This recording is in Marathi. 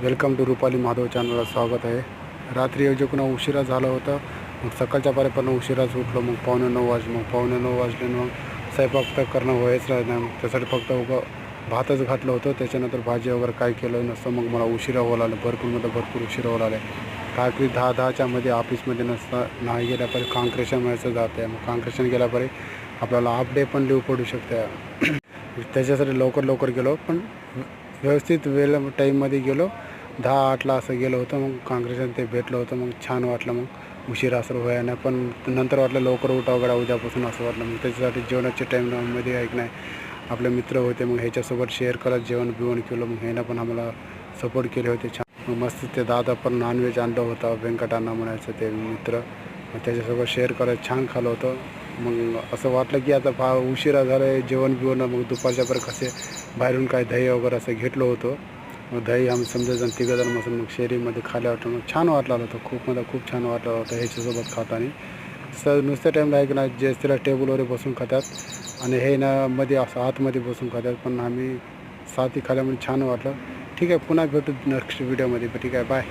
वेलकम टू रुपाली माधव चॅनलला स्वागत आहे. रात्री जेव्हा उशिरा झाला होता, मग सकाळच्या पारेपर्यंत उशिराच उठलो. मग 9:45 वाजले. मग 9:45 वाजले मग स्वयंपाक तर करणं व्हायच नाही. मग त्यासाठी फक्त भातच घातलं होतं. त्याच्यानंतर भाजी वगैरे काय केलं नसतं. मग मला उशिरा व्हायला लागलं, भरपूर उशिरा व्हायला लागले. काय की 10:10च्या मध्ये ऑफिसमध्ये नसतं नाही गेल्यापर्यंत काँक्रेशन व्हायचं जातं आहे. मग काँक्रेशन गेल्यापर्यंत आपल्याला हाफ डे पण लीव पडू शकते. त्याच्यासाठी लवकर गेलो, पण व्यवस्थित टाईममध्ये गेलो. 10:08ला असं गेलो होतं. मग काँग्रेसन ते भेटलं होतं. मग छान वाटलं. मग उशिरा असं व्हायला नाही, पण नंतर वाटलं लवकर उठावं गड्या उद्यापासून असं वाटलं. मग त्याच्यासाठी जेवणाच्या टाईममध्ये ऐक नाही आपले मित्र होते. मग ह्याच्यासोबत शेअर करत जेवण केलं. मग ह्यानं पण आम्हाला सपोर्ट केले होते छान. मग मस्त ते दादा पण नॉनव्हेज आणलं होतं, व्यंकटांना म्हणायचं ते मित्र. मग त्याच्यासोबत शेअर करत छान खाल्लं होतं. मग असं वाटलं की आता उशिरा झालं आहे जेवण. मग दुपारच्यापर्यंत कसे बाहेरून काय दही वगैरे असं घेतलं होतं. मग दही आम्ही समजायचं तिघंजण मसून मग शेरीमध्ये खाल्या वाटलं. मग छान वाटलं होतं. खूप छान वाटलं होतं ह्याच्यासोबत खाताना. नुसत्या टाईमला आहे की नाही जे तिला टेबलवर बसून खातात आणि हे ना मध्ये असं आतमध्ये बसून खातात. पण आम्ही साथी खाल्यामुळे छान वाटलं. ठीक आहे, पुन्हा भेटू नेक्स्ट व्हिडिओमध्ये. ठीक आहे, बाय.